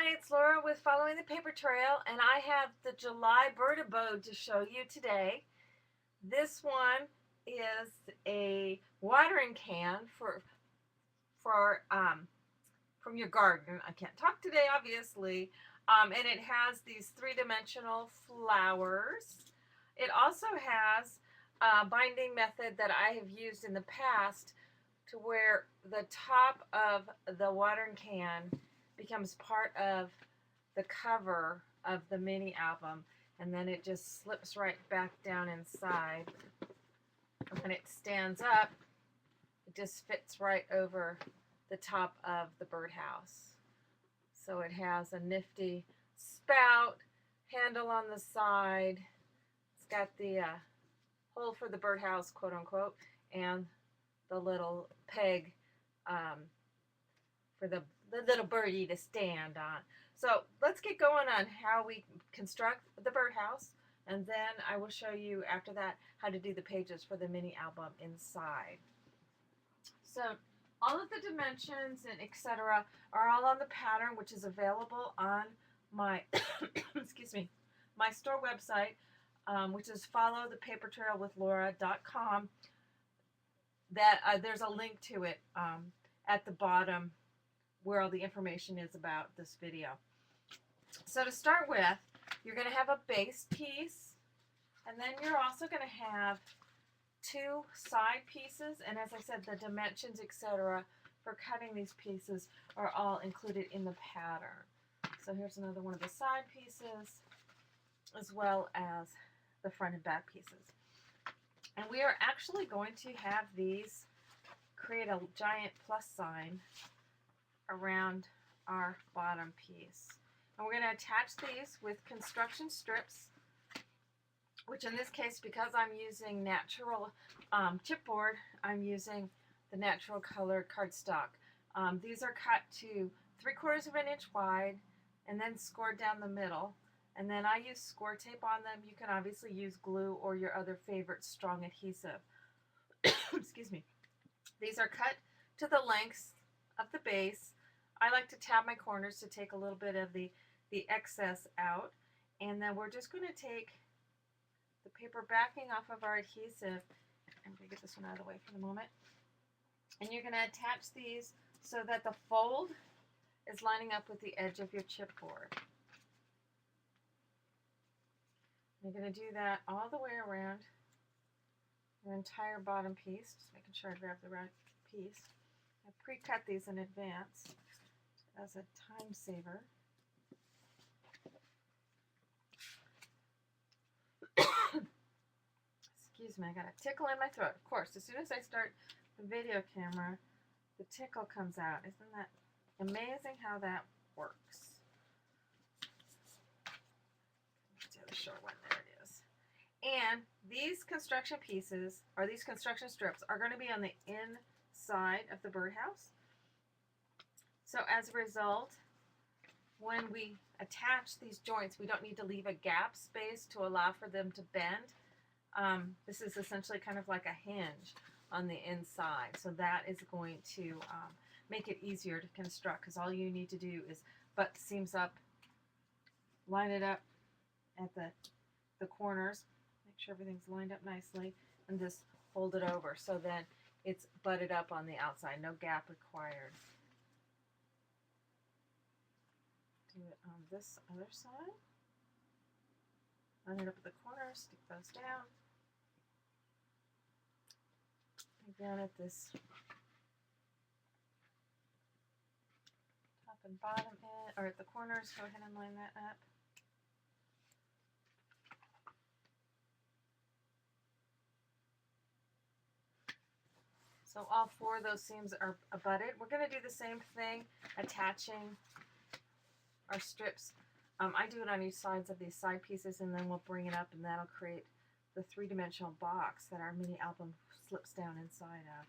Hi, it's Laura with Following the Paper Trail, and I have the July Bird Abode to show you today. This one is a watering can for from your garden. I can't talk today, obviously, and it has these three-dimensional flowers. It also has a binding method that I have used in the past to where the top of the watering can becomes part of the cover of the mini album, and then it just slips right back down inside. And when it stands up, it just fits right over the top of the birdhouse. So it has a nifty spout, handle on the side. It's got the hole for the birdhouse, quote unquote, and the little peg for the little birdie to stand on. So let's get going on how we construct the birdhouse, and then I will show you after that how to do the pages for the mini album inside. So all of the dimensions and etc. are all on the pattern, which is available on my excuse me, my store website, which is followthepapertrailwithlaura.com. That there's a link to it at the bottom where all the information is about this video. So to start with, you're going to have a base piece, and then you're also going to have two side pieces, and as I said, the dimensions, etc. for cutting these pieces are all included in the pattern. So here's another one of the side pieces, as well as the front and back pieces. And we are actually going to have these create a giant plus sign around our bottom piece. And we're going to attach these with construction strips, which in this case, because I'm using natural chipboard, I'm using the natural colored cardstock. These are cut to 3/4 of an inch wide and then scored down the middle. And then I use score tape on them. You can obviously use glue or your other favorite strong adhesive. Excuse me. These are cut to the lengths of the base. I like to tab my corners to take a little bit of the excess out. And then we're just going to take the paper backing off of our adhesive. I'm going to get this one out of the way for the moment. And you're going to attach these so that the fold is lining up with the edge of your chipboard. You're going to do that all the way around your entire bottom piece, just making sure I grab the right piece. I pre-cut these in advance as a time saver. Excuse me, I got a tickle in my throat. Of course, as soon as I start the video camera, the tickle comes out. Isn't that amazing how that works? Do the short one, there it is. And these construction pieces, or these construction strips, are going to be on the inside of the birdhouse. So as a result, when we attach these joints, we don't need to leave a gap space to allow for them to bend. This is essentially kind of like a hinge on the inside. So that is going to make it easier to construct, because all you need to do is butt the seams up, line it up at the corners, make sure everything's lined up nicely, and just fold it over so then it's butted up on the outside. No gap required. Do it on this other side. Line it up at the corners, stick those down. Again at this top and bottom end, or at the corners, go ahead and line that up. So all four of those seams are abutted. We're going to do the same thing, attaching our strips. I do it on each sides of these side pieces, and then we'll bring it up, and that'll create the three-dimensional box that our mini album slips down inside of.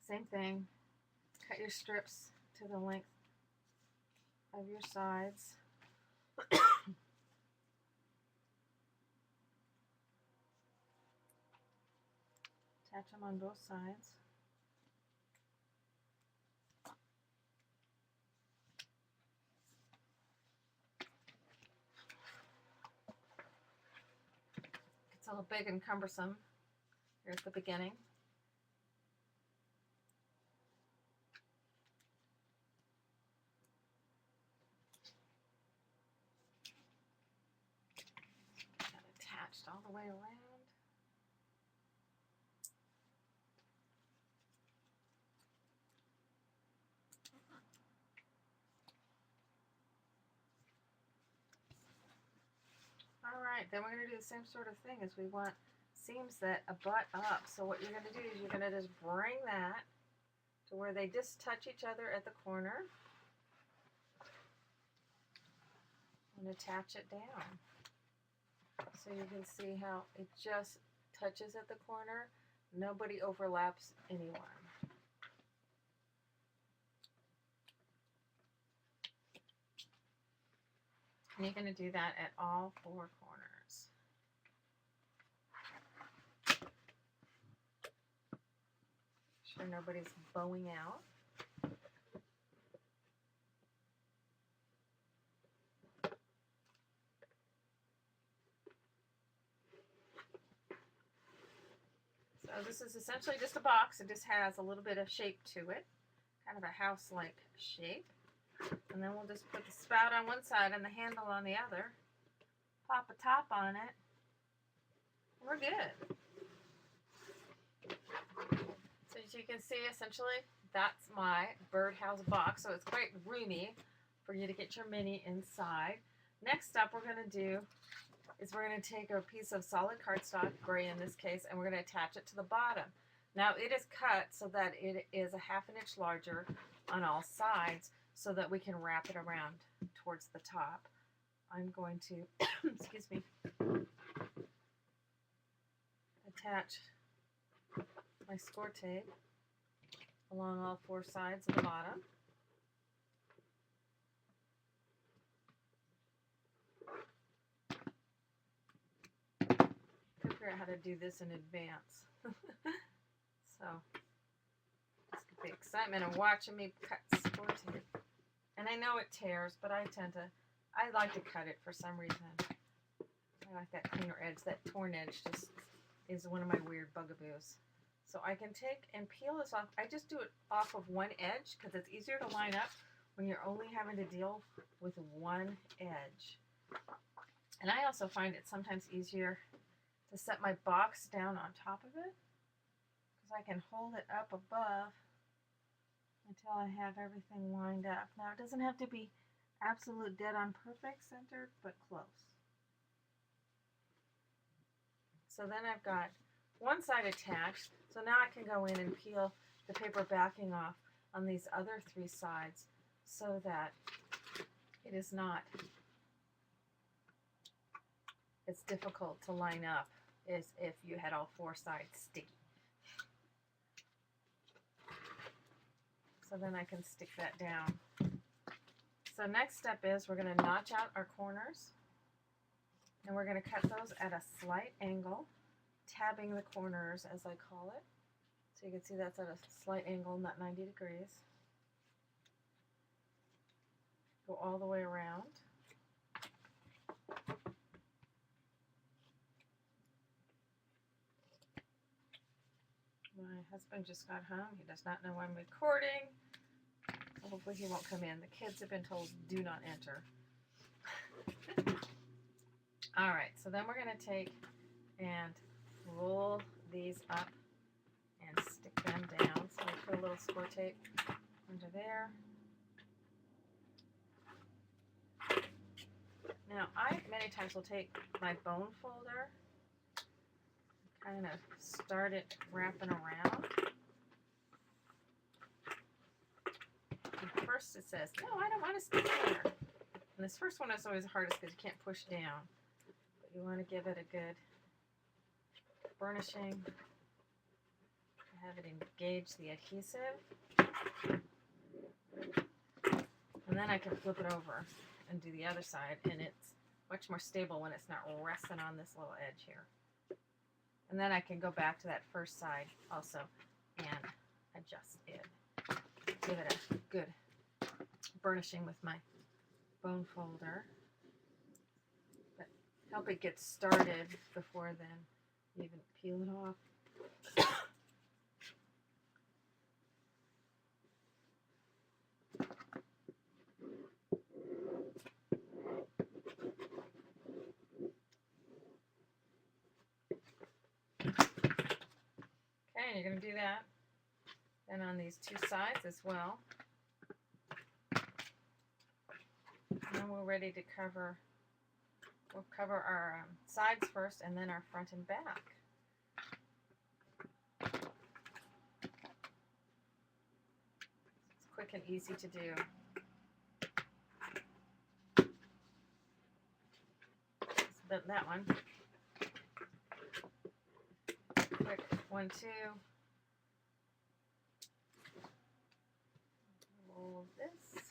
Same thing, cut your strips to the length of your sides. Attach them on both sides. a little big and cumbersome here at the beginning. Got attached all the way around. Alright, then we're going to do the same sort of thing as we want seams that abut up. So what you're going to do is you're going to just bring that to where they just touch each other at the corner and attach it down. So you can see how it just touches at the corner. Nobody overlaps anyone. And you're going to do that at all 4 corners. Sure nobody's bowing out. So this is essentially just a box. It just has a little bit of shape to it, kind of a house-like shape. And then we'll just put the spout on one side and the handle on the other. Pop a top on it. We're good. So as you can see, essentially, that's my birdhouse box. So it's quite roomy for you to get your mini inside. Next up we're going to do is we're going to take a piece of solid cardstock, gray in this case, and we're going to attach it to the bottom. Now it is cut so that it is a 1/2 inch larger on all sides, so that we can wrap it around towards the top. I'm going to, excuse me, attach my score tape along all 4 sides of the bottom. Figure out how to do this in advance. So, just get the excitement of watching me cut score tape. And I know it tears, but I like to cut it for some reason. I like that cleaner edge. That torn edge just is one of my weird bugaboos. So I can take and peel this off. I just do it off of one edge because it's easier to line up when you're only having to deal with one edge. And I also find it sometimes easier to set my box down on top of it because I can hold it up above until I have everything lined up. Now it doesn't have to be absolute dead on perfect centered, but close. So then I've got one side attached, so now I can go in and peel the paper backing off on these other 3 sides so that it is not as difficult to line up as if you had all 4 sides sticky. So then I can stick that down. So next step is we're going to notch out our corners, and we're going to cut those at a slight angle, tabbing the corners as I call it. So you can see that's at a slight angle, not 90 degrees. Go all the way around. My husband just got home. He does not know I'm recording. So hopefully he won't come in. The kids have been told do not enter. Alright, so then we're going to take and roll these up and stick them down. So we put a little score tape under there. Now I many times will take my bone folder, kind of start it wrapping around. And first it says, no, I don't want to stick there. And this first one is always the hardest because you can't push down. But you want to give it a good burnishing. Have it engage the adhesive. And then I can flip it over and do the other side, and it's much more stable when it's not resting on this little edge here. And then I can go back to that first side also and adjust it. Give it a good burnishing with my bone folder. But help it get started before then even peel it off. Okay, and you're going to do that then on these two sides as well. And we're ready to cover, we'll cover our sides first and then our front and back. It's quick and easy to do. Just that one. Quick 1, 2. Roll this.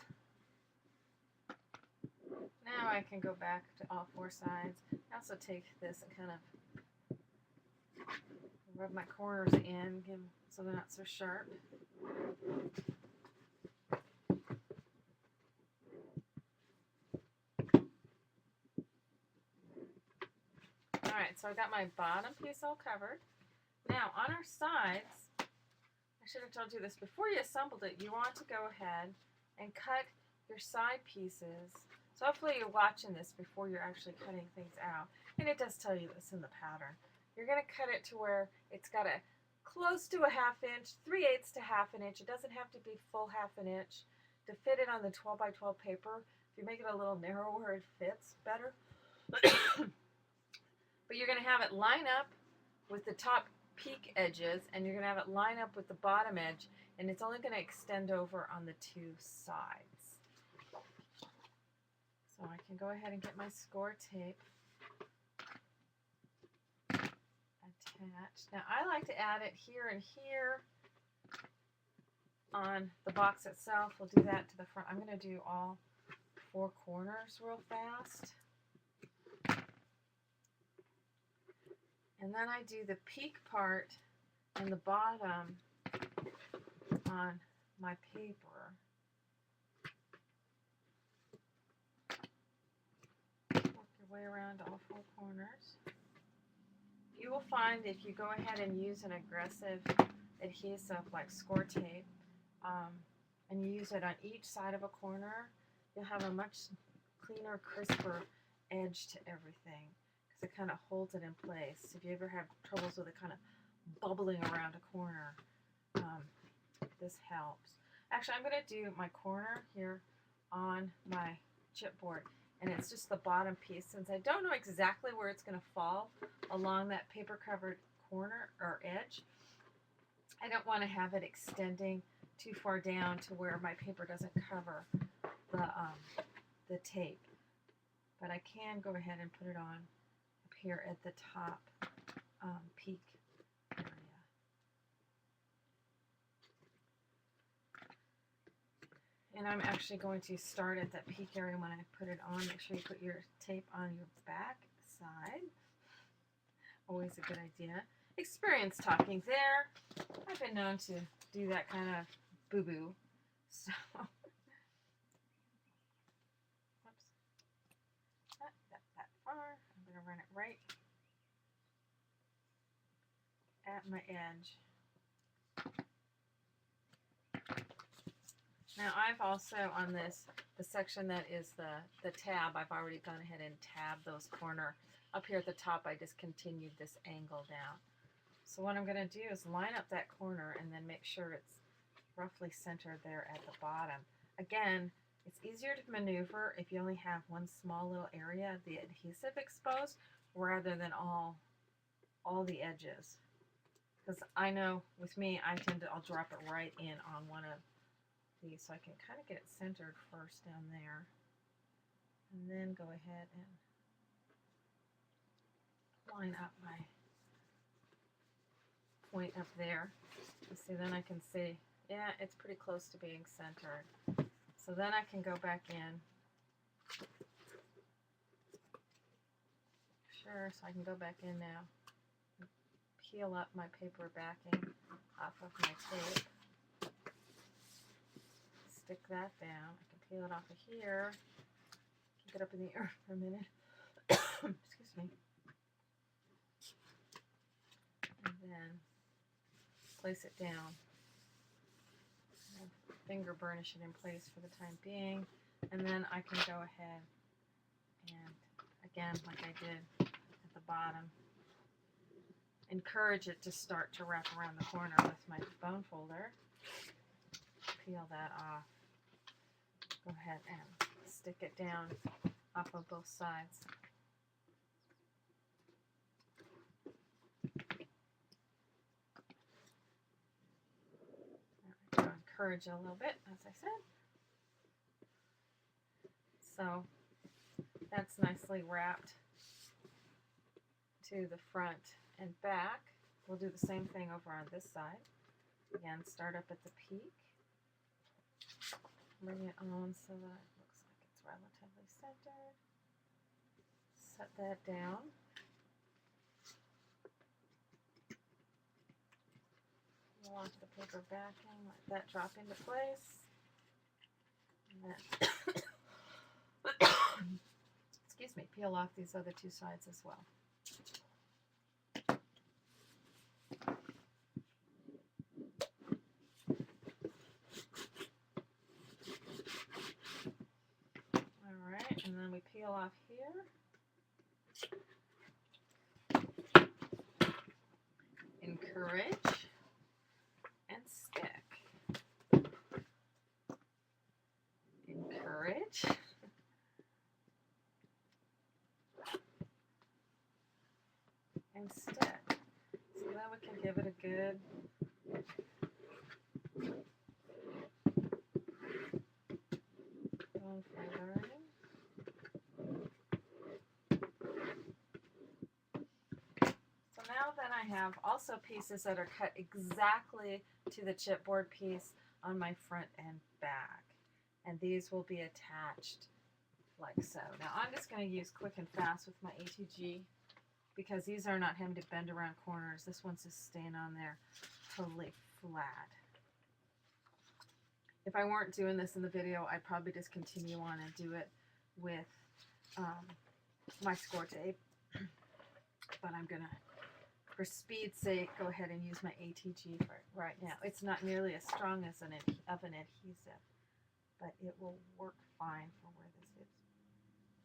Now I can go back to all 4 sides. I also take this and kind of rub my corners in so they're not so sharp. Alright, so I've got my bottom piece all covered. Now on our sides, I should have told you this before you assembled it, you want to go ahead and cut your side pieces. So hopefully you're watching this before you're actually cutting things out. And it does tell you this in the pattern. You're going to cut it to where it's got a close to a 1/2 inch, 3/8 to 1/2 inch. It doesn't have to be full 1/2 inch to fit it on the 12 by 12 paper. If you make it a little narrower, it fits better. But you're going to have it line up with the top peak edges, and you're going to have it line up with the bottom edge, and it's only going to extend over on the 2 sides. So I can go ahead and get my score tape attached. Now I like to add it here and here on the box itself. We'll do that to the front. I'm going to do all 4 corners real fast. And then I do the peak part and the bottom on my paper. Way around all 4 corners. You will find if you go ahead and use an aggressive adhesive like score tape and you use it on each side of a corner, you'll have a much cleaner, crisper edge to everything because it kind of holds it in place. If you ever have troubles with it kind of bubbling around a corner, this helps. Actually, I'm going to do my corner here on my chipboard. And it's just the bottom piece. Since I don't know exactly where it's going to fall along that paper covered corner or edge, I don't want to have it extending too far down to where my paper doesn't cover the tape. But I can go ahead and put it on up here at the top peak area. And I'm actually going to start at that peak area when I put it on. Make sure you put your tape on your back side. Always a good idea. Experience talking there. I've been known to do that kind of boo-boo. So, whoops. Not that far. I'm going to run it right at my edge. Now I've also on this, the section that is the tab, I've already gone ahead and tabbed those corner. Up here at the top I just continued this angle down. So what I'm going to do is line up that corner and then make sure it's roughly centered there at the bottom. Again, it's easier to maneuver if you only have one small little area of the adhesive exposed rather than all the edges. Because I know with me, I'll drop it right in on one of these, so I can kind of get it centered first down there, and then go ahead and line up my point up there. You see, then I can see, yeah, it's pretty close to being centered. So then I can go back in. Sure, so I can go back in now, and peel up my paper backing off of my tape. Stick that down. I can peel it off of here. Keep it up in the air for a minute. Excuse me. then place it down. Finger burnish it in place for the time being, and then I can go ahead and, again, like I did at the bottom, encourage it to start to wrap around the corner with my bone folder. Peel that off. Go ahead and stick it down off of both sides. Encourage it a little bit, as I said. So that's nicely wrapped to the front and back. We'll do the same thing over on this side. Again, start up at the peak. Bring it on so that it looks like it's relatively centered. Set that down. Peel off the paper backing, let that drop into place. And then excuse me, peel off these other two sides as well. Alright, and then we peel off here. Encourage and stick. Encourage. And stick. So then we can give it a good bone feathering. So now then I have also pieces that are cut exactly to the chipboard piece on my front and back. And these will be attached like so. Now I'm just going to use quick and fast with my ATG, because these are not having to bend around corners. This one's just staying on there totally flat. If I weren't doing this in the video, I'd probably just continue on and do it with my score tape. But I'm going to, for speed's sake, go ahead and use my ATG for it right now. It's not nearly as strong as an adhesive, but it will work fine for where this is.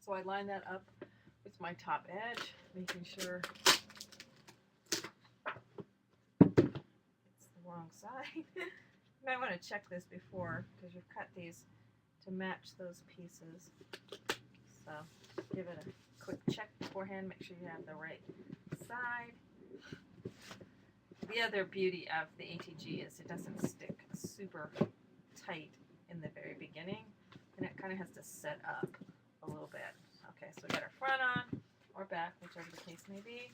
So I line that up with my top edge, making sure it's the wrong side. You might want to check this before, because you've cut these to match those pieces. So give it a quick check beforehand, make sure you have the right side. The other beauty of the ATG is it doesn't stick super tight in the very beginning, and it kind of has to set up a little bit. Okay, so we got our front on or back, whichever the case may be.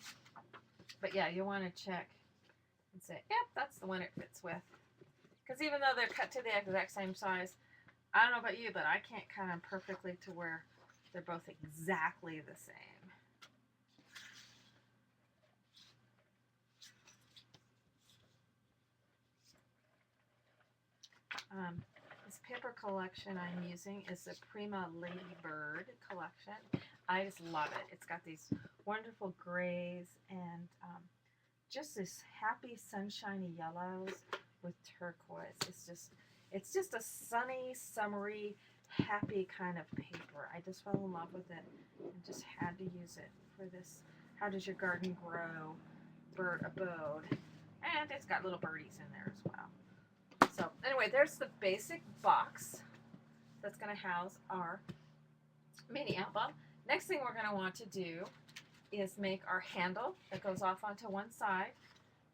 But yeah, you want to check and say, yep, that's the one it fits with. Because even though they're cut to the exact same size, I don't know about you, but I can't cut them perfectly to where they're both exactly the same. This paper collection I'm using is the Prima Lady Bird collection. I just love it. It's got these wonderful grays and just this happy sunshiny yellows with turquoise. It's just a sunny, summery, happy kind of paper. I just fell in love with it and just had to use it for this How Does Your Garden Grow Bird Abode. And it's got little birdies in there as well. So anyway, there's the basic box that's going to house our mini album. Next thing we're going to want to do is make our handle that goes off onto one side.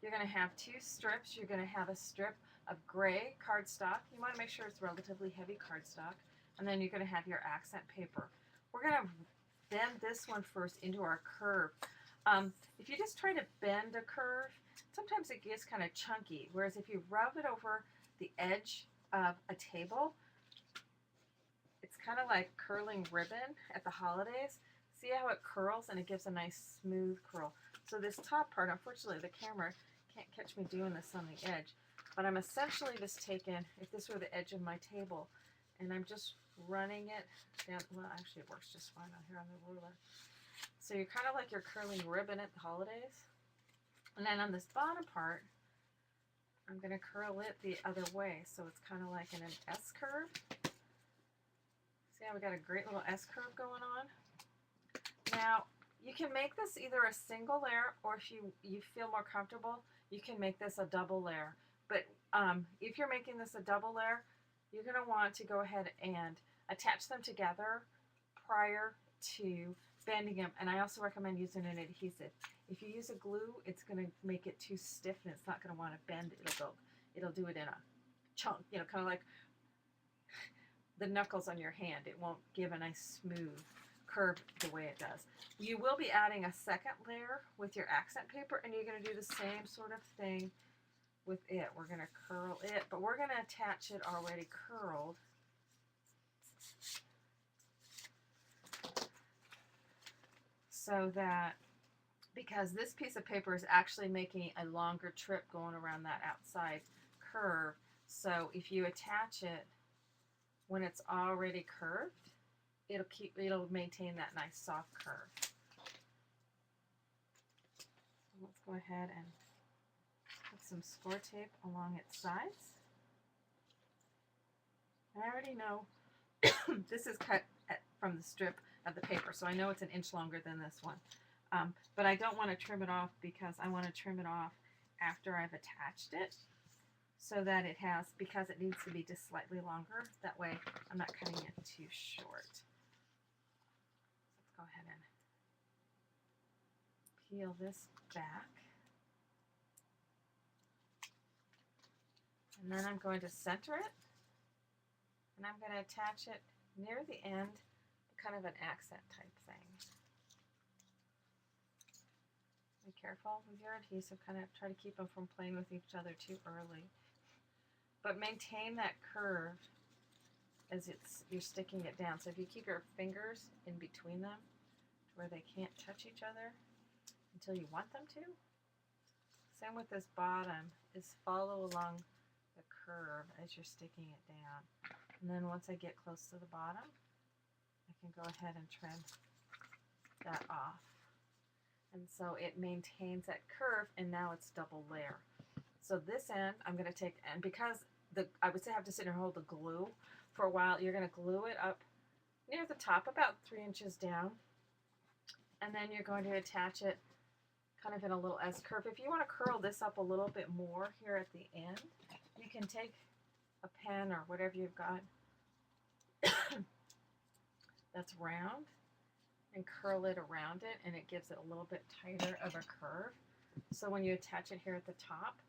You're going to have two strips. You're going to have a strip of gray cardstock. You want to make sure it's relatively heavy cardstock. And then you're going to have your accent paper. We're going to bend this one first into our curve. If you just try to bend a curve, sometimes it gets kind of chunky. Whereas if you rub it over the edge of a table, it's kind of like curling ribbon at the holidays. See how it curls and it gives a nice smooth curl. So this top part, unfortunately the camera can't catch me doing this on the edge, but I'm essentially just taking, if this were the edge of my table, and I'm just running it down. Well, actually it works just fine on here on the ruler. So you're kind of like you're curling ribbon at the holidays. And then on this bottom part, I'm going to curl it the other way, so it's kind of like in an S curve. See how we got a great little S curve going on? Now, you can make this either a single layer, or if you feel more comfortable, you can make this a double layer. But if you're making this a double layer, you're going to want to go ahead and attach them together prior to bending them. And I also recommend using an adhesive. If you use a glue, it's going to make it too stiff and it's not going to want to bend. It'll do it in a chunk, you know, kind of like the knuckles on your hand. It won't give a nice smooth curve the way it does. You will be adding a second layer with your accent paper, and you're going to do the same sort of thing with it. We're going to curl it, but we're going to attach it already curled. So that, because this piece of paper is actually making a longer trip going around that outside curve, so if you attach it when it's already curved, it'll maintain that nice soft curve. So let's go ahead and put some score tape along its sides. I already know this is cut from the strip of the paper, so I know it's an inch longer than this one. But I don't want to trim it off because I want to trim it off after I've attached it, so that it has, because it needs to be just slightly longer. That way I'm not cutting it too short. Let's go ahead and peel this back. And then I'm going to center it, and I'm going to attach it near the end, kind of an accent type thing. Be careful with your adhesive, kind of try to keep them from playing with each other too early. But maintain that curve as you're sticking it down. So if you keep your fingers in between them to where they can't touch each other until you want them to. Same with this bottom, is follow along the curve as you're sticking it down. And then once I get close to the bottom, I can go ahead and trim that off. And so it maintains that curve, and now it's double layer. So this end, I'm going to take, and because I would say have to sit and hold the glue for a while, you're going to glue it up near the top, about 3 inches down. And then you're going to attach it kind of in a little S curve. If you want to curl this up a little bit more here at the end, you can take a pen or whatever you've got that's round and curl it around it, and it gives it a little bit tighter of a curve. So when you attach it here at the top,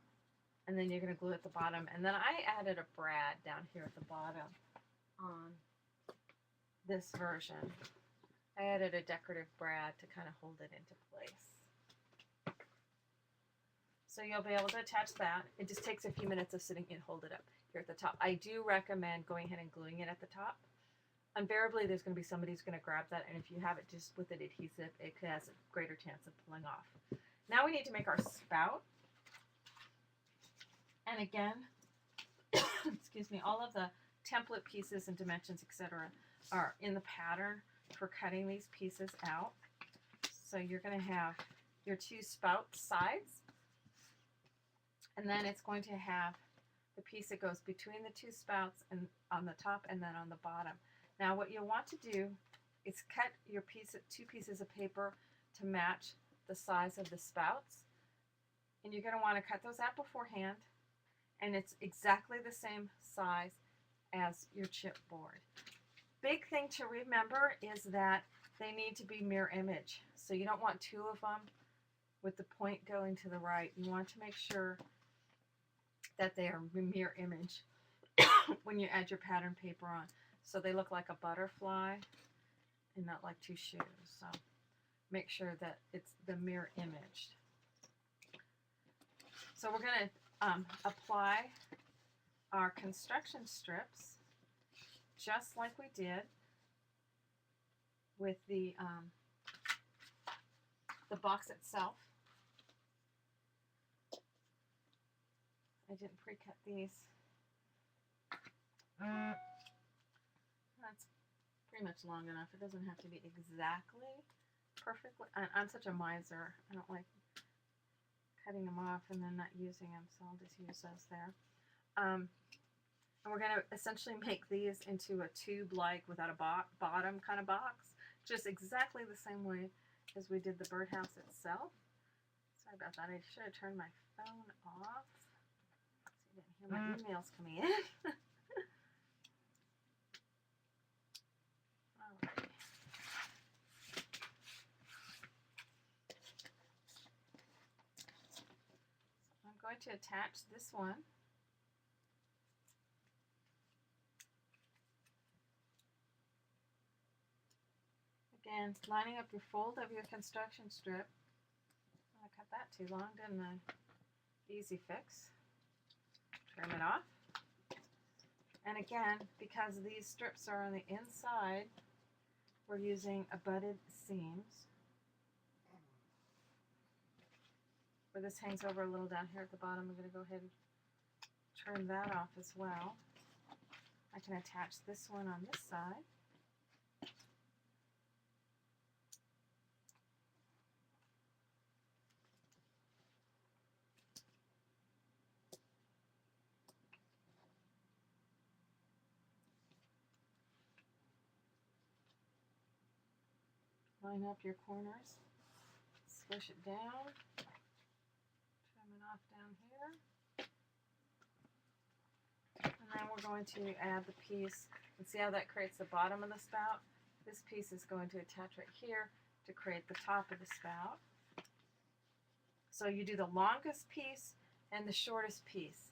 and then you're going to glue at the bottom, and then I added a brad down here at the bottom on this version. I added a decorative brad to kind of hold it into place. So you'll be able to attach that. It just takes a few minutes of sitting and hold it up here at the top. I do recommend going ahead and gluing it at the top. Invariably, there's going to be somebody who's going to grab that, and if you have it just with an adhesive, it has a greater chance of pulling off. Now we need to make our spout. And again, excuse me, all of the template pieces and dimensions, etc., are in the pattern for cutting these pieces out. So you're going to have your 2 spout sides, and then it's going to have the piece that goes between the 2 spouts and on the top and then on the bottom. Now what you'll want to do is cut your 2 pieces of paper to match the size of the spouts, and you're going to want to cut those out beforehand, and it's exactly the same size as your chipboard. Big thing to remember is that they need to be mirror image, so you don't want 2 of them with the point going to the right. You want to make sure that they are mirror image when you add your pattern paper on, so they look like a butterfly and not like 2 shoes. So make sure that it's the mirror image. So we're going to apply our construction strips just like we did with the box itself. I didn't pre-cut these. That's pretty much long enough. It doesn't have to be exactly perfectly. I'm such a miser. I don't like cutting them off and then not using them, so I'll just use those there. And we're going to essentially make these into a tube-like without a bottom kind of box, just exactly the same way as we did the birdhouse itself. Sorry about that. I should have turned my phone off so you didn't hear my emails coming in. Alright. So I'm going to attach this one. Again, lining up your fold of your construction strip. I cut that too long, didn't I? Easy fix. Trim it off. And again, because these strips are on the inside, we're using abutted seams. Where this hangs over a little down here at the bottom, I'm going to go ahead and trim that off as well. I can attach this one on this side. Line up your corners, squish it down, trim it off down here, and then we're going to add the piece, and see how that creates the bottom of the spout? This piece is going to attach right here to create the top of the spout. So you do the longest piece and the shortest piece.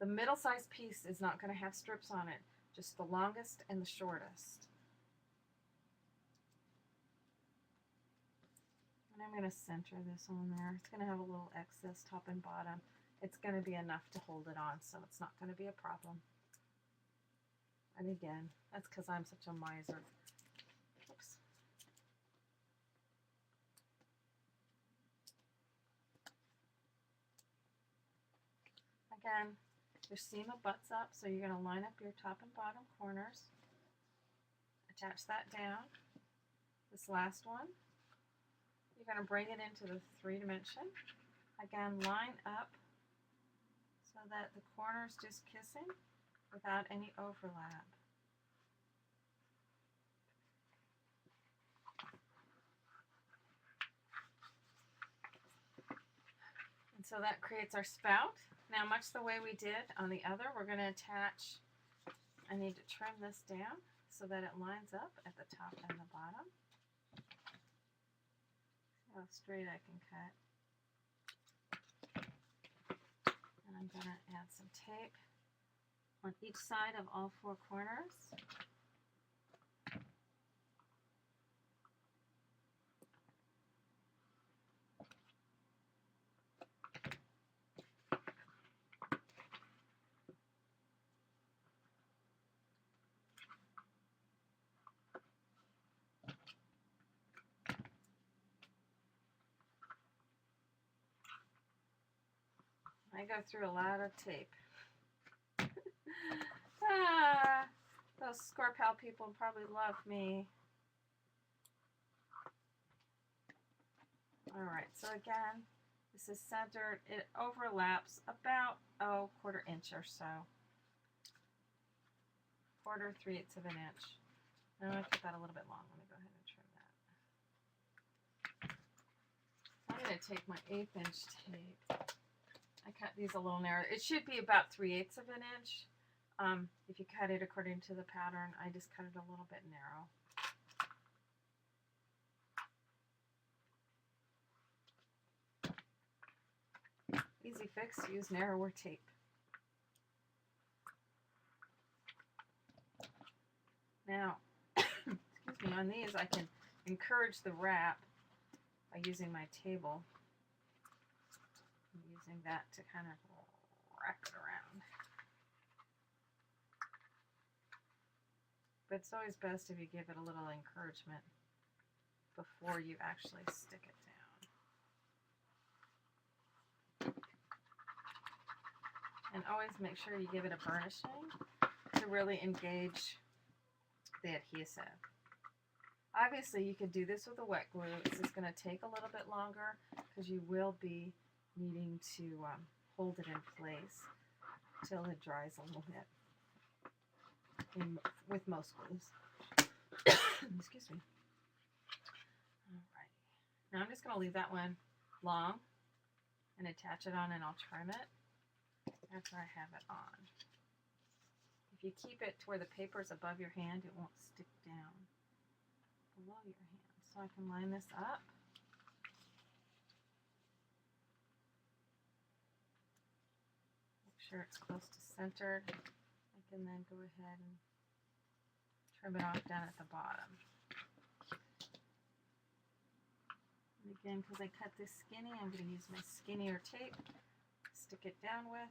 The middle-sized piece is not going to have strips on it, just the longest and the shortest. I'm going to center this on there. It's going to have a little excess top and bottom. It's going to be enough to hold it on, so it's not going to be a problem. And again, that's because I'm such a miser. Oops. Again, your seam abuts up, so you're going to line up your top and bottom corners. Attach that down. This last one, you're going to bring it into the 3-dimension. Again, line up so that the corner's just kissing without any overlap. And so that creates our spout. Now, much the way we did on the other, we're going to attach, I need to trim this down so that it lines up at the top and the bottom. How straight I can cut. And I'm going to add some tape on each side of all 4 corners. I go through a lot of tape. Those Scorpal people probably love me. Alright, so again, this is centered. It overlaps about, 1/4 inch or so. 1/4, 3/8 of an inch. I'm going to cut that a little bit long. Let me go ahead and trim that. I'm going to take my 1/8 inch tape. I cut these a little narrow. It should be about 3/8 of an inch. If you cut it according to the pattern, I just cut it a little bit narrow. Easy fix, use narrower tape. Now, excuse me, on these I can encourage the wrap by using my table. I'm using that to kind of wrap it around. But it's always best if you give it a little encouragement before you actually stick it down. And always make sure you give it a burnishing to really engage the adhesive. Obviously, you could do this with a wet glue. It's just going to take a little bit longer because you will be needing to hold it in place till it dries a little bit with most glues. Excuse me. Alright. Now I'm just going to leave that one long and attach it on, and I'll trim it after I have it on. If you keep it to where the paper is above your hand, it won't stick down below your hand. So I can line this up. Make sure it's close to centered. I can then go ahead and trim it off down at the bottom. And again, because I cut this skinny, I'm going to use my skinnier tape, stick it down with.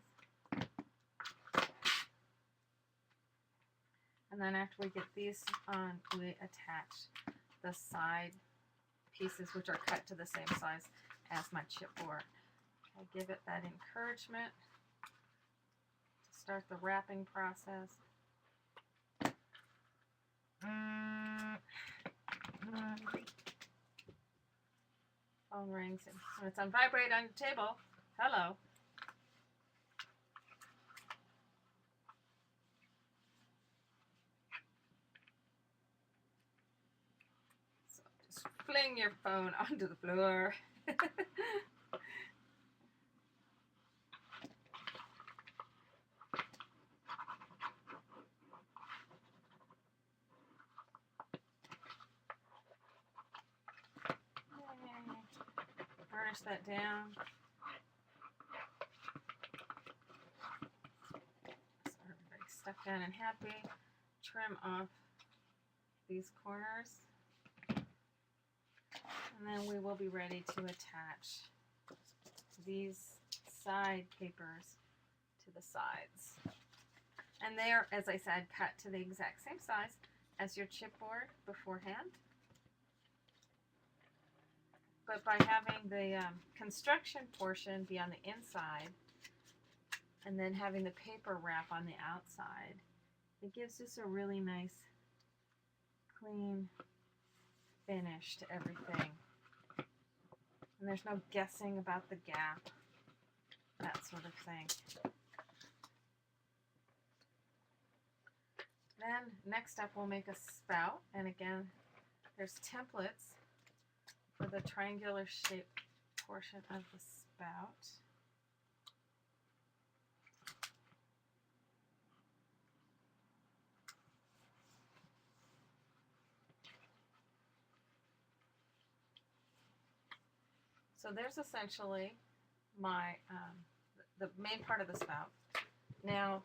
And then after we get these on, we attach the side pieces, which are cut to the same size as my chipboard. I give it that encouragement to start the wrapping process. Phone rings and it's on vibrate on the table. Hello. So just fling your phone onto the floor. Burnish that down. So everybody's stuck down and happy. Trim off these corners. And then we will be ready to attach these side papers to the sides. And they are, as I said, cut to the exact same size as your chipboard beforehand. But by having the construction portion be on the inside and then having the paper wrap on the outside, it gives us a really nice, clean finish to everything. And there's no guessing about the gap, that sort of thing. Then next up we'll make a spout, and again there's templates for the triangular shaped portion of the spout. So there's essentially my the main part of the spout. Now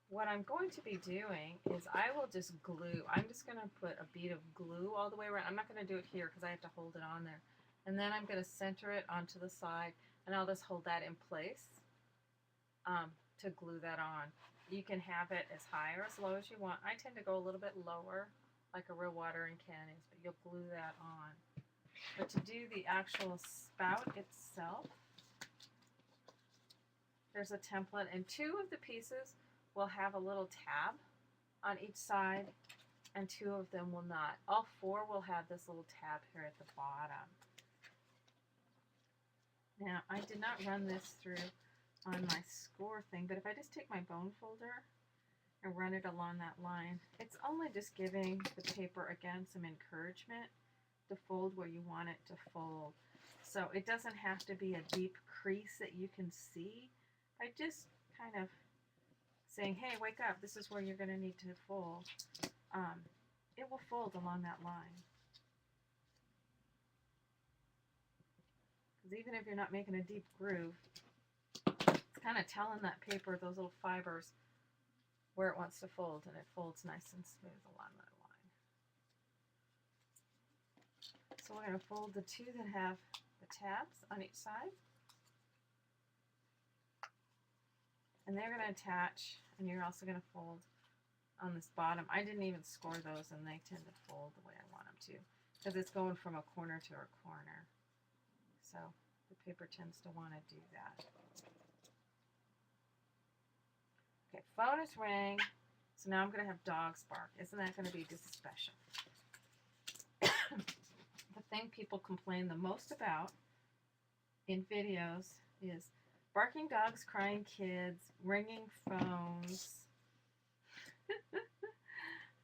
what I'm going to be doing is I will just glue. I'm just going to put a bead of glue all the way around. I'm not going to do it here because I have to hold it on there. And then I'm going to center it onto the side, and I'll just hold that in place to glue that on. You can have it as high or as low as you want. I tend to go a little bit lower, like a real watering can is, but you'll glue that on. But to do the actual spout itself, there's a template, and two of the pieces will have a little tab on each side, and two of them will not. All four will have this little tab here at the bottom. Now, I did not run this through on my score thing, but if I just take my bone folder and run it along that line, it's only just giving the paper, again, some encouragement to fold where you want it to fold. So it doesn't have to be a deep crease that you can see. I just kind of saying, hey, wake up, this is where you're going to need to fold. It will fold along that line. Because even if you're not making a deep groove, it's kind of telling that paper, those little fibers, where it wants to fold, and it folds nice and smooth along that line. So we're going to fold the two that have the tabs on each side. And they're going to attach, and you're also going to fold on this bottom. I didn't even score those, and they tend to fold the way I want them to, because it's going from a corner to a corner. So the paper tends to want to do that. Okay, phone is ringing, so now I'm going to have dogs bark. Isn't that going to be just special? The thing people complain the most about in videos is barking dogs, crying kids, ringing phones.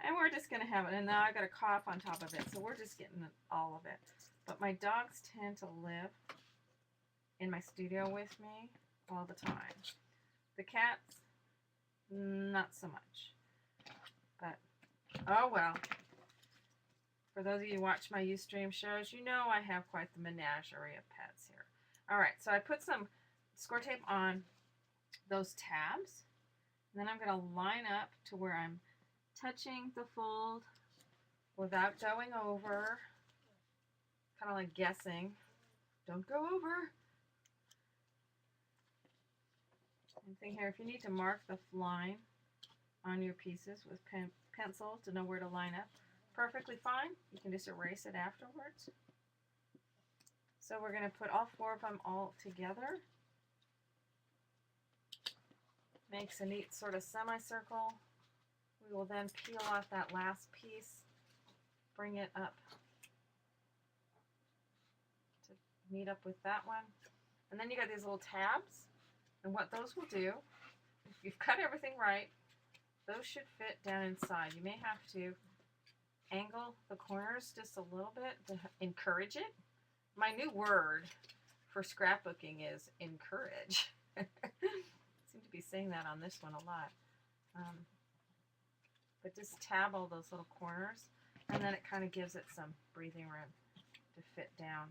And we're just going to have it. And now I got a cough on top of it, so we're just getting all of it. But my dogs tend to live in my studio with me all the time. The cats, not so much. But, oh well. For those of you who watch my Ustream shows, you know I have quite the menagerie of pets here. Alright, so I put some score tape on those tabs. And then I'm going to line up to where I'm touching the fold without going over. Kind of like guessing. Don't go over. Same thing here. If you need to mark the line on your pieces with pencil to know where to line up, perfectly fine. You can just erase it afterwards. So we're going to put all four of them all together. Makes a neat sort of semicircle. We will then peel off that last piece, bring it up to meet up with that one. And then you got these little tabs. And what those will do, if you've cut everything right, those should fit down inside. You may have to angle the corners just a little bit to encourage it. My new word for scrapbooking is encourage. I seem to be saying that on this one a lot. But just tab all those little corners, and then it kind of gives it some breathing room to fit down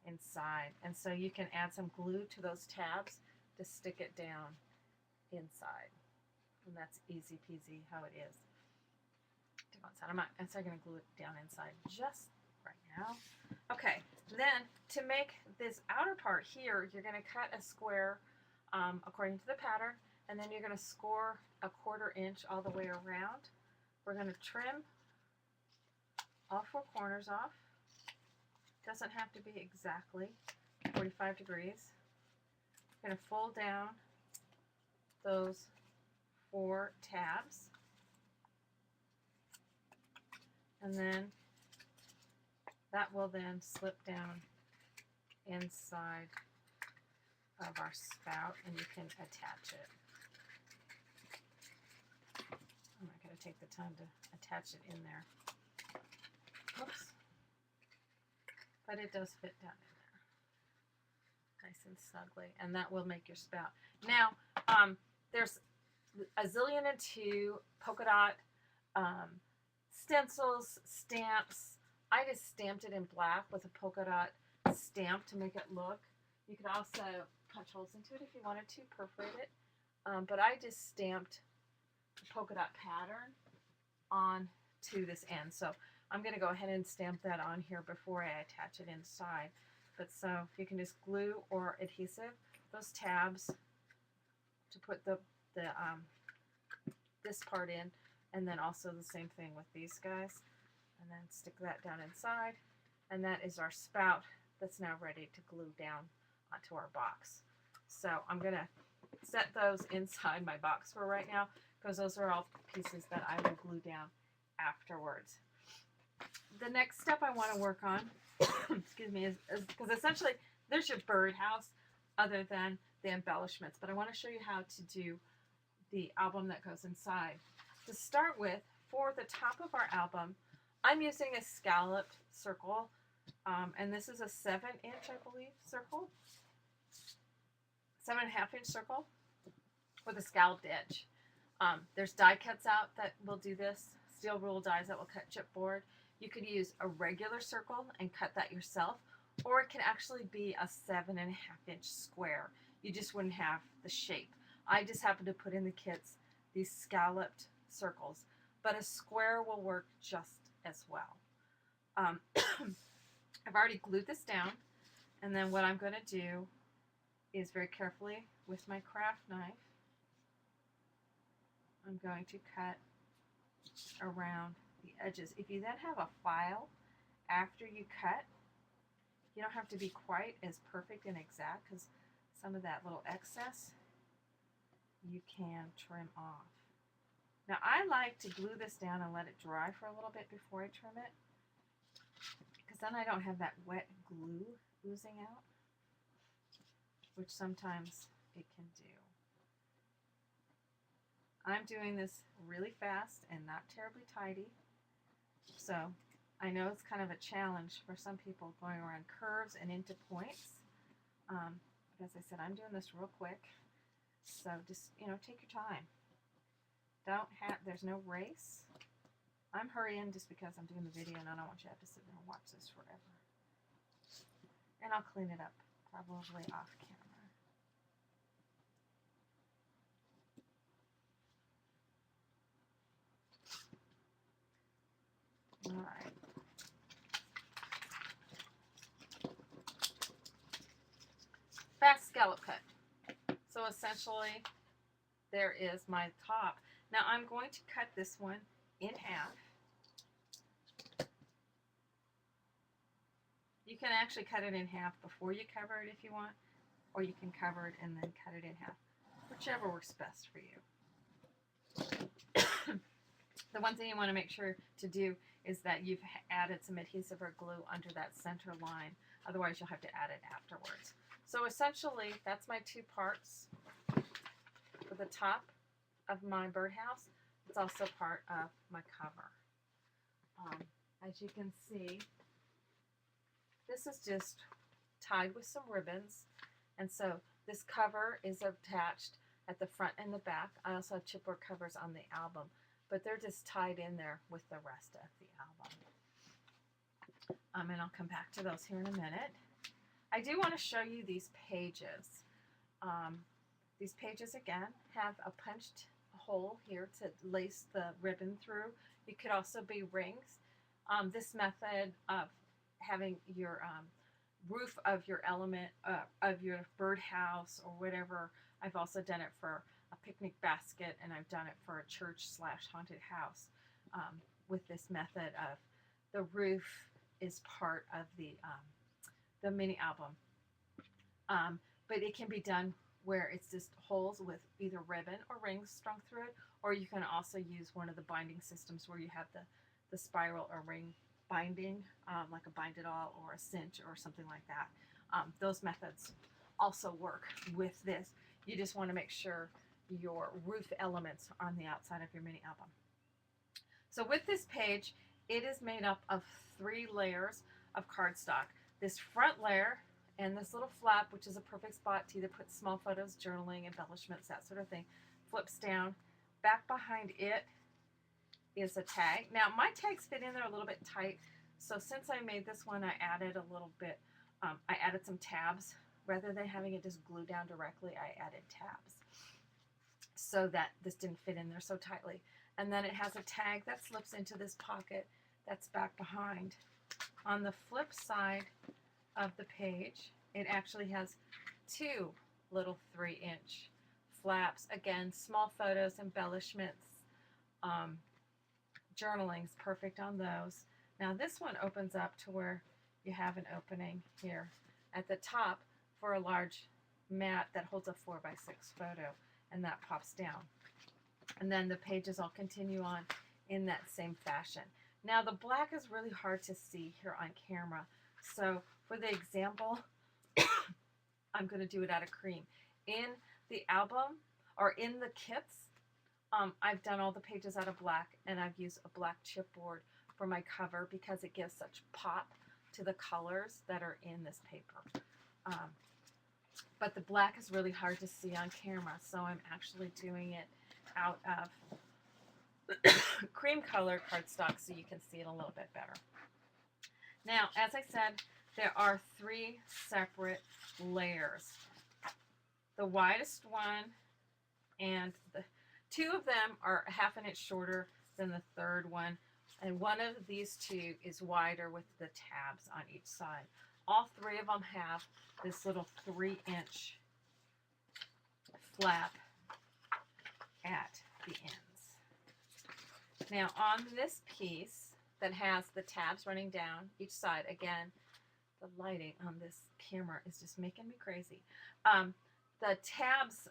inside. And so you can add some glue to those tabs to stick it down inside. And that's easy peasy how it is. I'm not going to glue it down inside just right now. Okay, then to make this outer part here, you're going to cut a square according to the pattern, and then you're going to score a 1/4 inch all the way around. We're going to trim all four corners off. Doesn't have to be exactly 45 degrees. We're going to fold down those 4 tabs. And then that will then slip down inside of our spout, and you can attach it. I'm not going to take the time to attach it in there. Whoops. But it does fit down in there. Nice and snugly. And that will make your spout. Now, there's a zillion and 2 polka dot stencils, stamps. I just stamped it in black with a polka dot stamp to make it look. You could also punch holes into it if you wanted to, perforate it. But I just stamped the polka dot pattern on to this end. So I'm going to go ahead and stamp that on here before I attach it inside. But so if you can just glue or adhesive those tabs to put this part in, and then also the same thing with these guys, and then stick that down inside, and that is our spout that's now ready to glue down onto our box. So I'm going to set those inside my box for right now, because those are all pieces that I will glue down afterwards. The next step I want to work on, excuse me, is because essentially there's your birdhouse other than the embellishments, but I want to show you how to do the album that goes inside. To start with, for the top of our album, I'm using a scalloped circle, and this is a 7-inch, I believe, circle, 7.5 inch circle with a scalloped edge. There's die cuts out that will do this, steel rule dies that will cut chipboard. You could use a regular circle and cut that yourself, or it can actually be a 7.5 inch square. You just wouldn't have the shape. I just happen to put in the kits these scalloped circles, but a square will work just as well. I've already glued this down, and then what I'm going to do is very carefully with my craft knife, I'm going to cut around the edges. If you then have a file after you cut, you don't have to be quite as perfect and exact, because some of that little excess you can trim off. Now I like to glue this down and let it dry for a little bit before I trim it, because then I don't have that wet glue oozing out. which sometimes it can do. I'm doing this really fast and not terribly tidy, so I know it's kind of a challenge for some people going around curves and into points. But as I said, I'm doing this real quick, so just, take your time. There's no race. I'm hurrying just because I'm doing the video and I don't want you to have to sit there and watch this forever. And I'll clean it up, probably off camera. All right. Fast scallop cut. So essentially, there is my top. Now I'm going to cut this one in half. You can actually cut it in half before you cover it if you want, or you can cover it and then cut it in half, whichever works best for you. The one thing you want to make sure to do is that you've added some adhesive or glue under that center line, otherwise you'll have to add it afterwards. So essentially, that's my two parts for the top of my birdhouse. It's also part of my cover. As you can see, this is just tied with some ribbons, and so this cover is attached at the front and the back. I also have chipboard covers on the album, but they're just tied in there with the rest of the album. And I'll come back to those here in a minute. I do want to show you these pages. These pages, again, have a punched hole here to lace the ribbon through. It could also be rings. This method of having your roof of your element, of your birdhouse or whatever, I've also done it for a picnic basket, and I've done it for a church/haunted house with this method of the roof is part of the mini album. But it can be done where it's just holes with either ribbon or rings strung through it, or you can also use one of the binding systems where you have the spiral or ring binding, like a bind it all or a cinch or something like that. Those methods also work with this. You just want to make sure your roof elements are on the outside of your mini album. So with this page, it is made up of 3 layers of cardstock. This front layer and this little flap, which is a perfect spot to either put small photos, journaling, embellishments, that sort of thing, flips down. Back behind it is a tag. Now my tags fit in there a little bit tight, so since I made this one, I added a little bit, I added some tabs. Rather than having it just glued down directly, I added tabs so that this didn't fit in there so tightly. And then it has a tag that slips into this pocket that's back behind. On the flip side of the page, it actually has 2 little 3-inch flaps. Again, small photos, embellishments, journaling's perfect on those. Now this one opens up to where you have an opening here at the top for a large mat that holds a 4x6 photo, and that pops down. And then the pages all continue on in that same fashion. Now the black is really hard to see here on camera, so for the example, I'm going to do it out of cream. In the album, or in the kits, I've done all the pages out of black, and I've used a black chipboard for my cover because it gives such pop to the colors that are in this paper. But the black is really hard to see on camera, so I'm actually doing it out of cream color cardstock so you can see it a little bit better. Now, as I said, there are 3 separate layers. The widest one, and the 2 of them are a ½ inch shorter than the third one, and one of these 2 is wider with the tabs on each side. All 3 of them have this little 3-inch flap at the ends. Now on this piece that has the tabs running down each side, again, the lighting on this camera is just making me crazy. The tabs,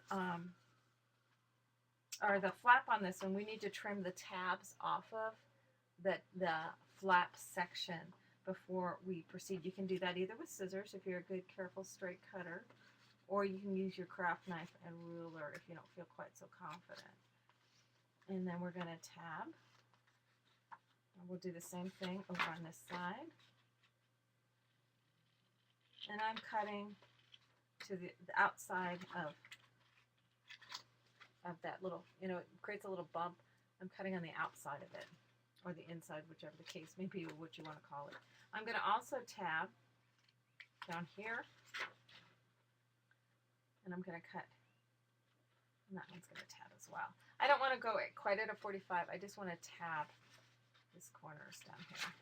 or the flap on this one, we need to trim the tabs off of the flap section before we proceed. You can do that either with scissors if you're a good, careful, straight cutter, or you can use your craft knife and ruler if you don't feel quite so confident. And then we're going to tab. And we'll do the same thing over on this side. And I'm cutting to the outside of that little, it creates a little bump. I'm cutting on the outside of it, or the inside, whichever the case may be, or what you want to call it. I'm going to also tab down here, and I'm going to cut, and that one's going to tab as well. I don't want to go quite at a 45. I just want to tab this corners down here.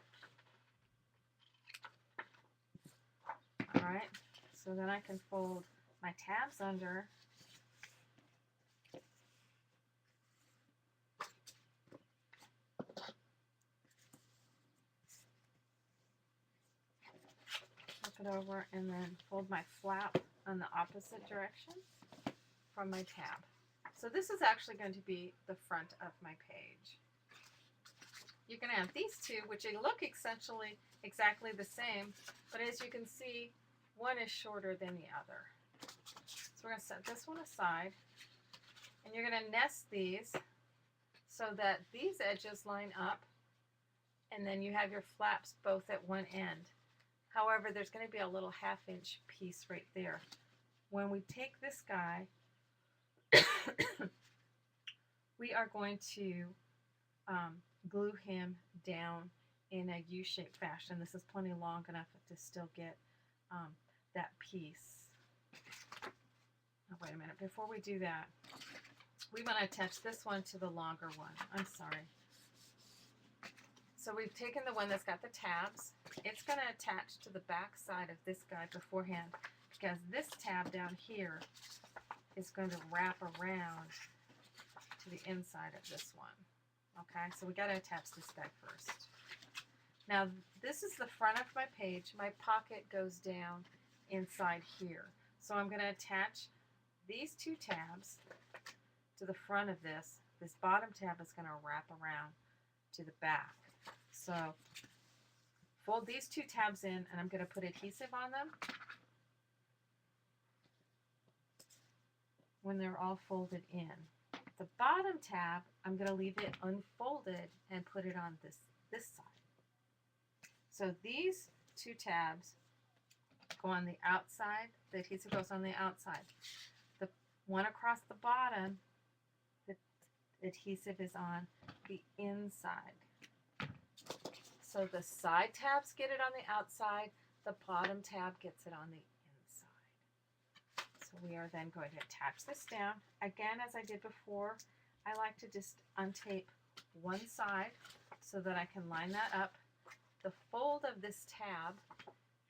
All right, so then I can fold my tabs under. Flip it over and then fold my flap on the opposite direction from my tab. So this is actually going to be the front of my page. You're going to have these two, which look essentially exactly the same, but as you can see, one is shorter than the other. So we're going to set this one aside, and you're going to nest these so that these edges line up, and then you have your flaps both at one end. However, there's going to be a little half-inch piece right there. When we take this guy, we are going to glue him down in a U-shaped fashion. This is plenty long enough to still get that piece. Oh, wait a minute. Before we do that, we want to attach this one to the longer one. I'm sorry. So we've taken the one that's got the tabs. It's going to attach to the back side of this guy beforehand, because this tab down here is going to wrap around to the inside of this one. Okay, so we got to attach this guy first. Now this is the front of my page. My pocket goes down inside here. So I'm going to attach these two tabs to the front of this. This bottom tab is going to wrap around to the back. So fold these two tabs in, and I'm going to put adhesive on them when they're all folded in. The bottom tab, I'm going to leave it unfolded and put it on this side. So these two tabs go on the outside. The adhesive goes on the outside. The one across the bottom, the adhesive is on the inside. So the side tabs get it on the outside, the bottom tab gets it on the inside. So we are then going to attach this down. Again, as I did before, I like to just untape one side so that I can line that up. The fold of this tab,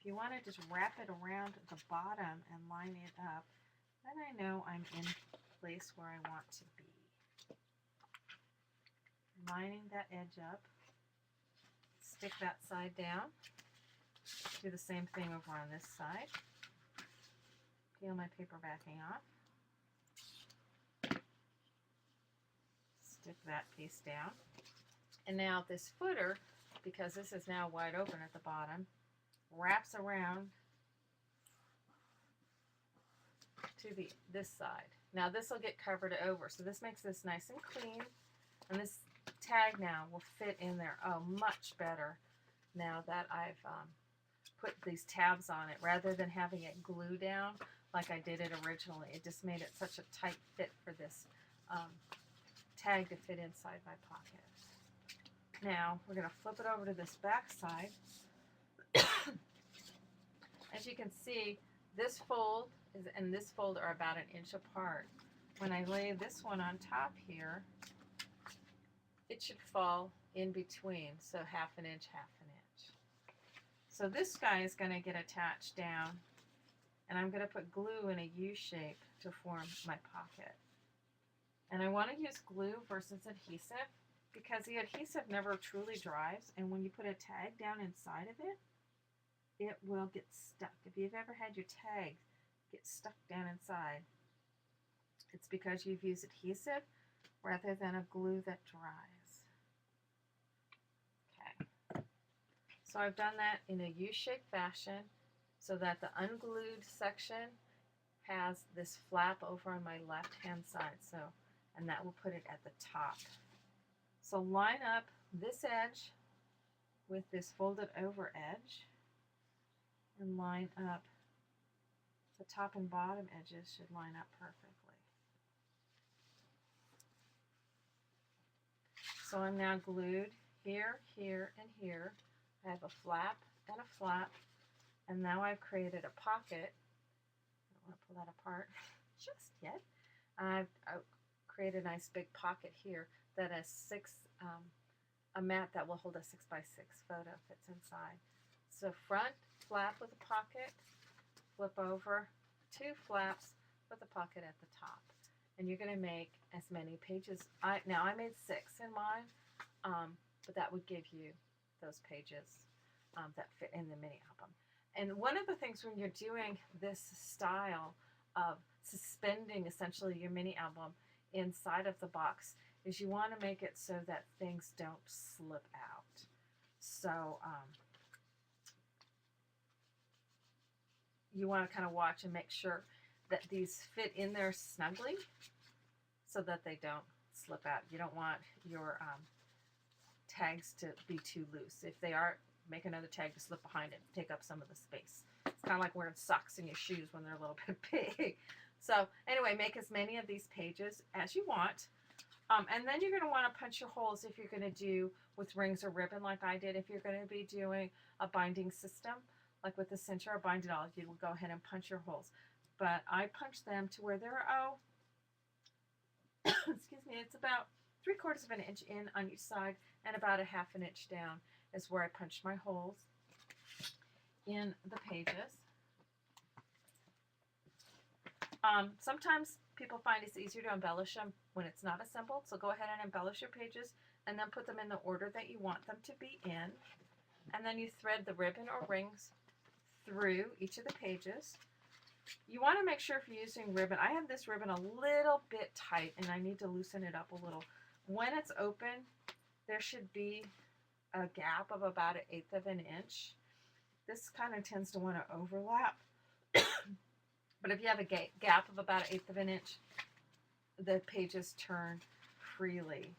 if you want to just wrap it around the bottom and line it up, then I know I'm in place where I want to be. Lining that edge up. Stick that side down. Do the same thing over on this side. Peel my paper backing off. Stick that piece down. And now this footer, because this is now wide open at the bottom, wraps around to this side. Now this will get covered over, so this makes this nice and clean, and this tag now will fit in there much better now that I've put these tabs on it, rather than having it glue down like I did it originally. It just made it such a tight fit for this tag to fit inside my pocket. Now we're going to flip it over to this back side. As you can see, this fold and this fold are about 1 inch apart. When I lay this one on top here, it should fall in between, so 1/2 inch, 1/2 inch. So this guy is going to get attached down, and I'm going to put glue in a U shape to form my pocket. And I want to use glue versus adhesive, because the adhesive never truly dries, and when you put a tag down inside of it, it will get stuck. If you've ever had your tag get stuck down inside, it's because you've used adhesive rather than a glue that dries. Okay, so I've done that in a U-shaped fashion so that the unglued section has this flap over on my left hand side, so, and that will put it at the top. So line up this edge with this folded over edge and line up the top and bottom edges should line up perfectly. So I'm now glued here, here, and here. I have a flap and a flap, and now I've created a pocket. I don't want to pull that apart just yet. I've created a nice big pocket here that has a mat that will hold a 6x6 photo fits inside. So front flap with a pocket, flip over, 2 flaps with a pocket at the top. And you're going to make as many pages. Now I made 6 in mine, but that would give you those pages that fit in the mini album. And one of the things when you're doing this style of suspending essentially your mini album inside of the box is you want to make it so that things don't slip out. So you want to kind of watch and make sure that these fit in there snugly so that they don't slip out. You don't want your tags to be too loose. If they are, make another tag to slip behind it and take up some of the space. It's kind of like wearing socks in your shoes when they're a little bit big. So anyway, make as many of these pages as you want. And then you're going to want to punch your holes if you're going to do with rings or ribbon like I did. If you're going to be doing a binding system, like with the cincher or bind it all, you will go ahead and punch your holes. But I punch them to where they're, excuse me, it's about 3/4 of an inch in on each side and about a 1/2 inch down is where I punched my holes in the pages. Sometimes people find it's easier to embellish them when it's not assembled, so go ahead and embellish your pages and then put them in the order that you want them to be in. And then you thread the ribbon or rings through each of the pages. You want to make sure if you're using ribbon, I have this ribbon a little bit tight and I need to loosen it up a little. When it's open, there should be a gap of about 1/8 of an inch. This kind of tends to want to overlap. But if you have a gap of about 1/8 of an inch, the pages turn freely.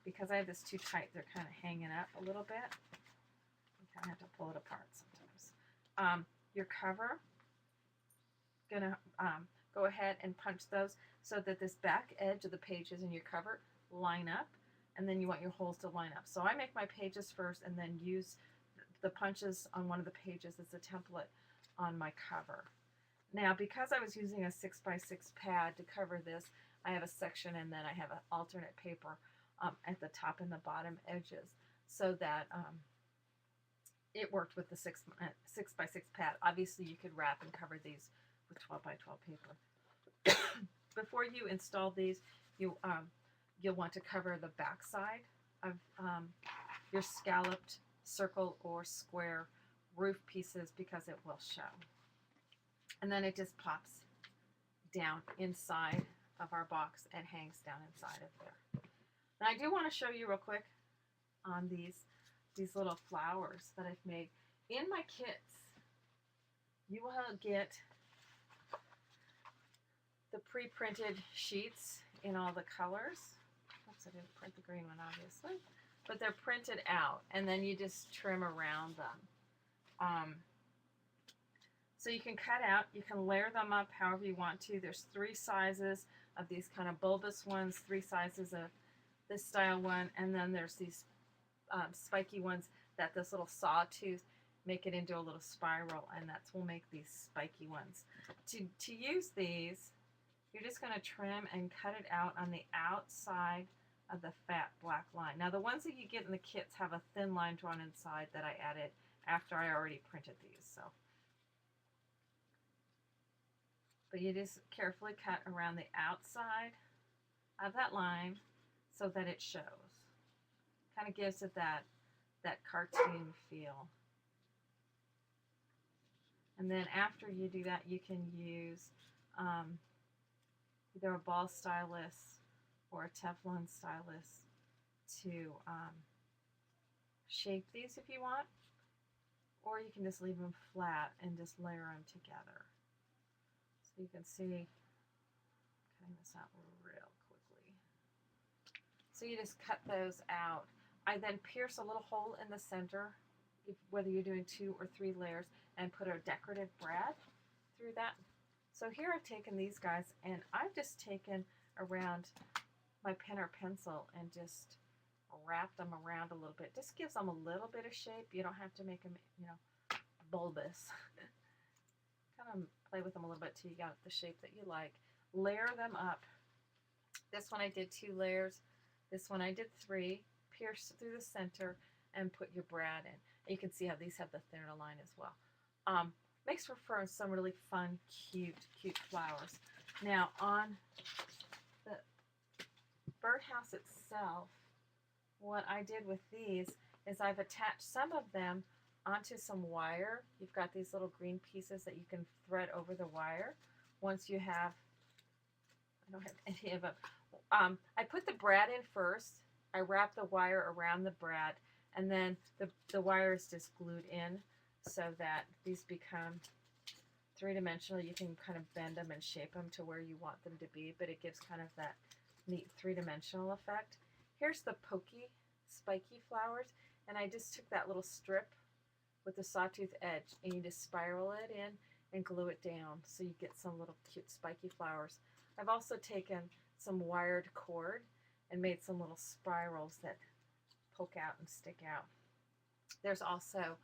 Because I have this too tight, they're kind of hanging up a little bit. You kind of have to pull it apart sometimes. Your cover, gonna go ahead and punch those so that this back edge of the pages in your cover line up, and then you want your holes to line up. So I make my pages first and then use the punches on one of the pages as a template on my cover. Now, because I was using a 6x6 pad to cover this, I have a section and then I have an alternate paper at the top and the bottom edges so that it worked with the 6x6 pad. Obviously, you could wrap and cover these with 12x12 paper. Before you install these, you'll want to cover the back side of your scalloped circle or square roof pieces because it will show. And then it just pops down inside of our box and hangs down inside of there. And I do want to show you real quick on these little flowers that I've made. In my kits, you will get the pre-printed sheets in all the colors. Oops, I didn't print the green one, obviously. But they're printed out, and then you just trim around them. So you can cut out, you can layer them up however you want to. There's 3 sizes of these kind of bulbous ones, 3 sizes of this style one, and then there's these spiky ones that this little sawtooth make it into a little spiral, and that's will make these spiky ones. To use these, you're just going to trim and cut it out on the outside of the fat black line. Now the ones that you get in the kits have a thin line drawn inside that I added after I already printed these. So, but you just carefully cut around the outside of that line so that it shows. Kind of gives it that cartoon feel. And then after you do that, you can use either a ball stylus or a Teflon stylus to shape these if you want, or you can just leave them flat and just layer them together. So you can see, cutting this out real quickly. So you just cut those out. I then pierce a little hole in the center, whether you're doing 2 or 3 layers, and put a decorative brad through that. So here I've taken these guys, and I've just taken around my pen or pencil and just wrap them around a little bit. Just gives them a little bit of shape. You don't have to make them, you know, bulbous. Kind of play with them a little bit till you got the shape that you like. Layer them up. This one I did 2 layers. This one I did 3. Pierce through the center and put your brad in. You can see how these have the thinner line as well. Makes for some really fun, cute flowers. Now on the birdhouse itself, what I did with these is I've attached some of them onto some wire. You've got these little green pieces that you can thread over the wire. Once you have, I don't have any of them. I put the brad in first. I wrap the wire around the brad, and then the wire is just glued in so that these become 3-dimensional. You can kind of bend them and shape them to where you want them to be, but it gives kind of that neat 3-dimensional effect. Here's the pokey, spiky flowers, and I just took that little strip with the sawtooth edge, and you just spiral it in and glue it down so you get some little cute spiky flowers. I've also taken some wired cord and made some little spirals that poke out and stick out. There's also,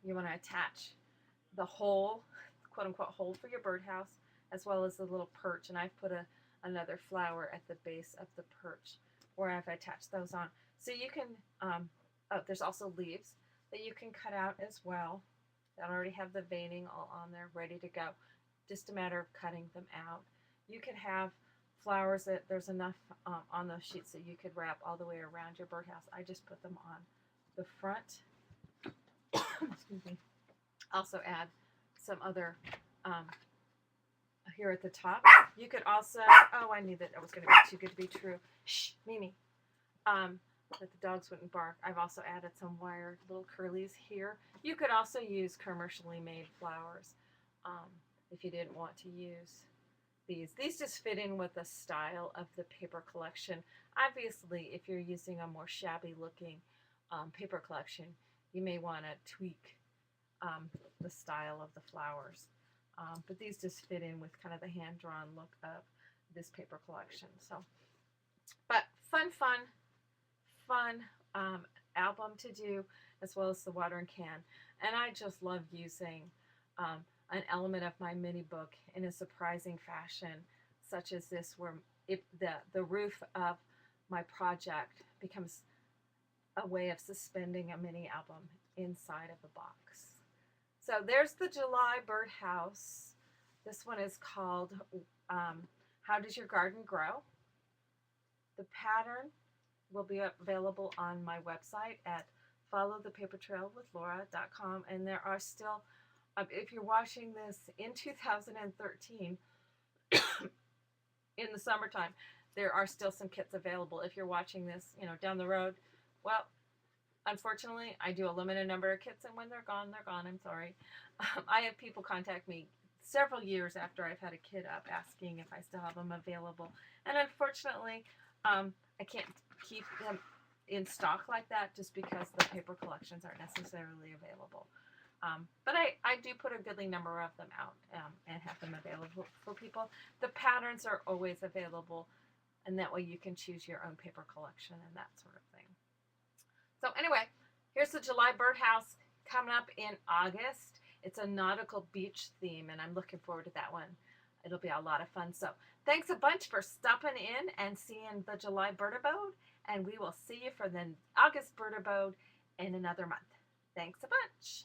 you want to attach the hole, quote-unquote hole for your birdhouse, as well as the little perch, and I've put another flower at the base of the perch where I've attached those on. So you can, oh, there's also leaves that you can cut out as well. I already have the veining all on there, ready to go. Just a matter of cutting them out. You could have flowers that there's enough on those sheets that you could wrap all the way around your birdhouse. I just put them on the front. Excuse me. Also add some other here at the top. You could also, oh, I knew that was going to be too good to be true. Shh, Mimi. That the dogs wouldn't bark. I've also added some wired little curlies here. You could also use commercially made flowers if you didn't want to use these. These just fit in with the style of the paper collection. Obviously, if you're using a more shabby looking paper collection, you may want to tweak the style of the flowers. But these just fit in with kind of the hand-drawn look of this paper collection. So, but fun album to do, as well as the watering can. And I just love using an element of my mini book in a surprising fashion, such as this, where the roof of my project becomes a way of suspending a mini album inside of the box. So there's the July birdhouse. This one is called How Does Your Garden Grow? The pattern will be available on my website at followthepapertrailwithlaura.com, and there are still, if you're watching this in 2013, in the summertime, there are still some kits available. If you're watching this, you know, down the road, well, unfortunately, I do a limited number of kits, and when they're gone, they're gone. I'm sorry. I have people contact me several years after I've had a kit up asking if I still have them available, and unfortunately, I can't keep them in stock like that just because the paper collections aren't necessarily available. But I do put a goodly number of them out and have them available for people. The patterns are always available, and that way you can choose your own paper collection and that sort of thing. So anyway, here's the July birdhouse coming up in August. It's a nautical beach theme, and I'm looking forward to that one. It'll be a lot of fun. So thanks a bunch for stopping in and seeing the July Bird Abode, and we will see you for the August Bird Abode in another month. Thanks a bunch.